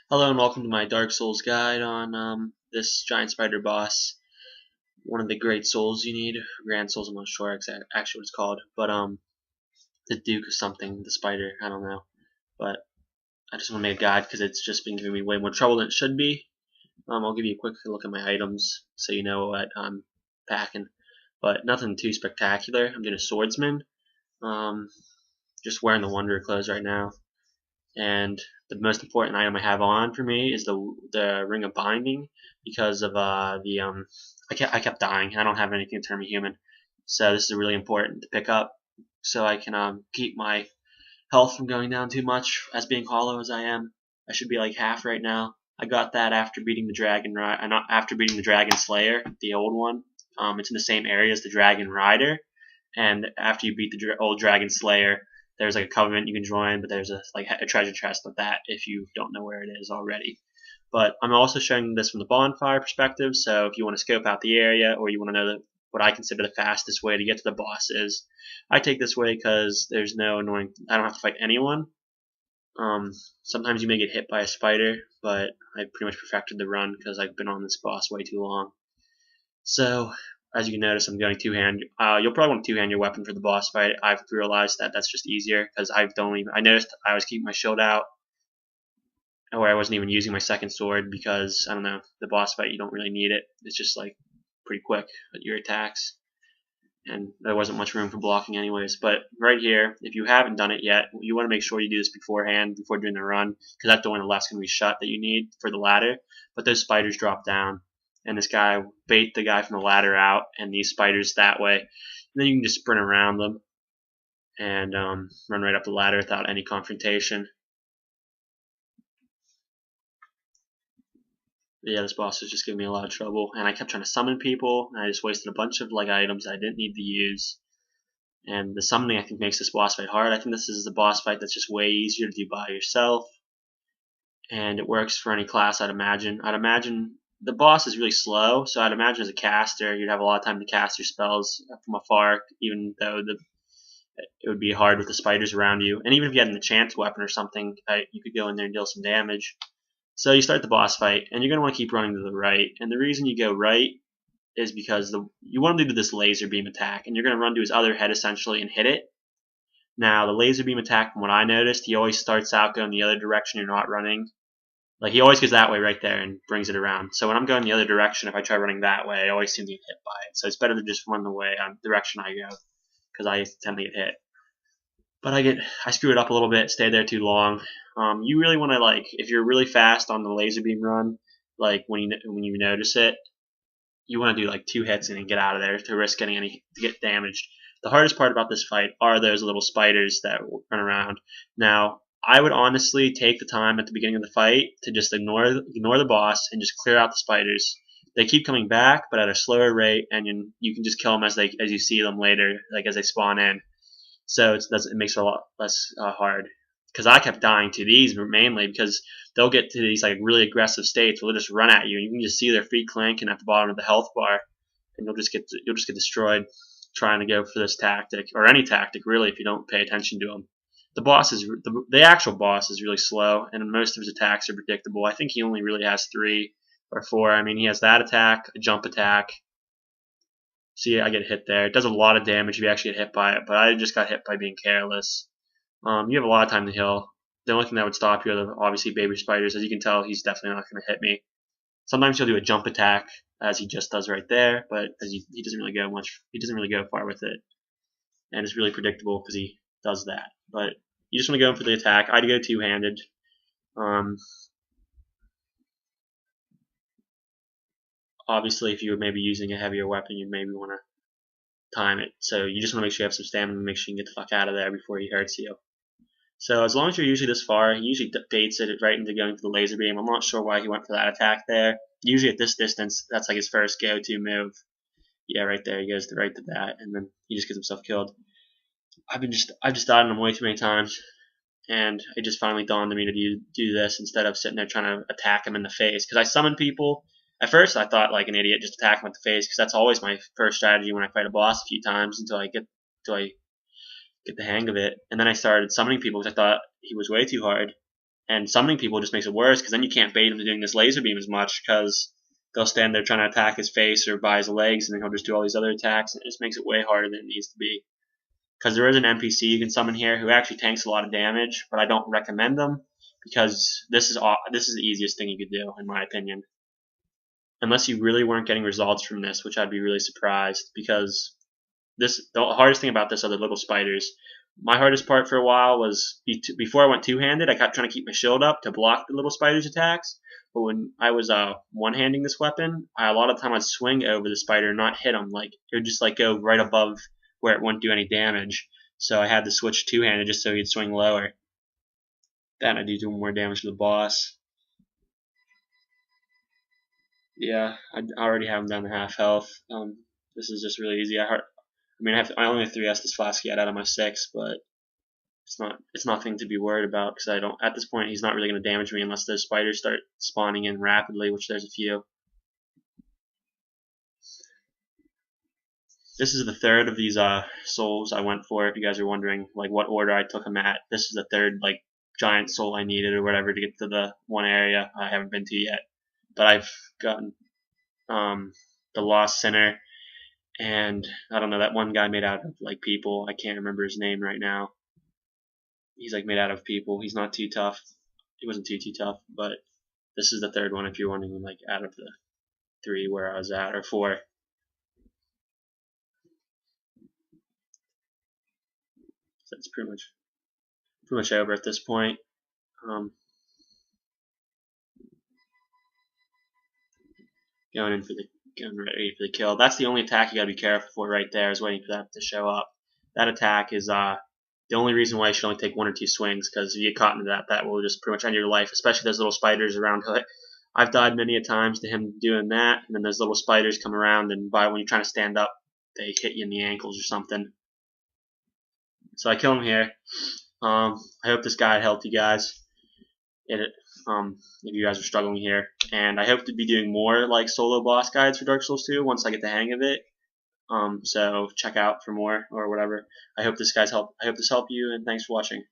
Hello and welcome to my Dark Souls guide on this giant spider boss. One of the great souls you need. Grand Souls, I'm not sure actually what it's called. But the Duke of something, the spider, I don't know. But I just want to make a guide because it's just been giving me way more trouble than it should be. I'll give you a quick look at my items so you know what I'm packing. But nothing too spectacular. I'm doing a swordsman. Um, just wearing the Wanderer clothes right now. And the most important item I have on for me is the ring of binding because of I kept dying. I don't have anything to turn me human, so this is really important to pick up so I can keep my health from going down too much. As being hollow as I am, I should be like half right now. I got that after beating the dragon not after beating the dragon slayer, the old one. It's in the same area as the dragon rider, and after you beat the old dragon slayer, there's like a covenant you can join, but there's a treasure chest with that if you don't know where it is already. But I'm also showing this from the bonfire perspective, so if you want to scope out the area or you want to know what I consider the fastest way to get to the boss is, I take this way because there's no annoying. I don't have to fight anyone. Um, Sometimes you may get hit by a spider, but I pretty much perfected the run because I've been on this boss way too long. So, as you can notice, I'm going two-hand. You'll probably want to two-hand your weapon for the boss fight. I've realized that that's just easier because I noticed I was keeping my shield out, or I wasn't even using my second sword because I don't know. The boss fight you don't really need it. It's just like pretty quick at your attacks, and there wasn't much room for blocking anyways. But right here, if you haven't done it yet, you want to make sure you do this beforehand before doing the run because that door on the left's gonna be shut that you need for the ladder. But those spiders drop down and this guy bait the guy from the ladder out, and these spiders that way. And then you can just sprint around them and run right up the ladder without any confrontation. But yeah, this boss was just giving me a lot of trouble, and I kept trying to summon people, and I just wasted a bunch of like items I didn't need to use. And the summoning I think makes this boss fight hard. I think this is a boss fight that's just way easier to do by yourself, and it works for any class. I'd imagine the boss is really slow, so I'd imagine as a caster you'd have a lot of time to cast your spells from afar, even though it would be hard with the spiders around you. And even if you had an enchant weapon or something, you could go in there and deal some damage. So you start the boss fight, and you're going to want to keep running to the right. And the reason you go right is because you want to do this laser beam attack, and you're going to run to his other head essentially and hit it. Now, the laser beam attack, from what I noticed, he always starts out going the other direction you're not running. Like, he always goes that way right there and brings it around. So when I'm going the other direction, if I try running that way, I always seem to get hit by it. So it's better to just run the direction I go, because I tend to get hit. But I screw it up a little bit, stay there too long. You really want to, like, if you're really fast on the laser beam run, like when you notice it, you want to do like 2 hits and then get out of there to risk to get damaged. The hardest part about this fight are those little spiders that run around. Now, I would honestly take the time at the beginning of the fight to just ignore the boss and just clear out the spiders. They keep coming back, but at a slower rate, and you can just kill them as you see them later, like as they spawn in. So it makes it a lot less hard. Because I kept dying to these mainly because they'll get to these like really aggressive states where they'll just run at you, and you can just see their feet clanking at the bottom of the health bar, and you'll just get destroyed trying to go for this tactic or any tactic really if you don't pay attention to them. The actual boss is really slow, and most of his attacks are predictable. I think he only really has 3 or 4. I mean, he has that attack, a jump attack. See, I get hit there. It does a lot of damage if you actually get hit by it, but I just got hit by being careless. You have a lot of time to heal. The only thing that would stop you are obviously baby spiders. As you can tell, he's definitely not going to hit me. Sometimes he'll do a jump attack, as he just does right there, but he doesn't really go much. He doesn't really go far with it, and it's really predictable because he does that. But you just want to go in for the attack. I'd go two-handed. Obviously, if you were maybe using a heavier weapon, you'd maybe want to time it. So you just want to make sure you have some stamina and make sure you can get the fuck out of there before he hurts you. So as long as you're usually this far, he usually baits it right into going for the laser beam. I'm not sure why he went for that attack there. Usually at this distance, that's like his first go-to move. Yeah, right there, he goes right to that, and then he just gets himself killed. I've just died on him way too many times, and it just finally dawned on me to do this instead of sitting there trying to attack him in the face. Because I summon people. At first, I thought like an idiot, just attack him in the face, because that's always my first strategy when I fight a boss a few times until I get the hang of it. And then I started summoning people because I thought he was way too hard. And summoning people just makes it worse because then you can't bait him to doing this laser beam as much because they'll stand there trying to attack his face or by his legs, and then he'll just do all these other attacks, and it just makes it way harder than it needs to be. Because there is an NPC you can summon here who actually tanks a lot of damage, but I don't recommend them because this is the easiest thing you could do in my opinion. Unless you really weren't getting results from this, which I'd be really surprised because the hardest thing about this are the little spiders. My hardest part for a while was before I went two-handed, I kept trying to keep my shield up to block the little spiders' attacks. But when I was one-handing this weapon, a lot of time I'd swing over the spider and not hit him. Like it would just like go right above where it wouldn't do any damage. So I had to switch two-handed just so he'd swing lower. Then I do more damage to the boss. Yeah, I already have him down to half health. This is just really easy. I only have 3 Estus Flask yet out of my 6, but it's nothing to be worried about because I don't. At this point, he's not really going to damage me unless those spiders start spawning in rapidly, which there's a few. This is the third of these souls I went for. If you guys are wondering, like what order I took them at, this is the third like giant soul I needed or whatever to get to the one area I haven't been to yet. But I've gotten the Lost Sinner. And I don't know, that one guy made out of like people. I can't remember his name right now. He's like made out of people. He's not too tough. He wasn't too tough, but this is the third one if you're wondering like out of the 3 where I was at, or 4. So it's pretty much over at this point. Going ready for the kill. That's the only attack you gotta be careful for right there, is waiting for that to show up. That attack is the only reason why you should only take 1 or 2 swings, because if you get caught into that will just pretty much end your life, especially those little spiders around. I've died many a times to him doing that, and then those little spiders come around, and when you're trying to stand up, they hit you in the ankles or something. So I kill him here. I hope this guide helped you guys. If you guys are struggling here, and I hope to be doing more like solo boss guides for Dark Souls 2 once I get the hang of it. So check out for more or whatever. I hope this helped you, and thanks for watching.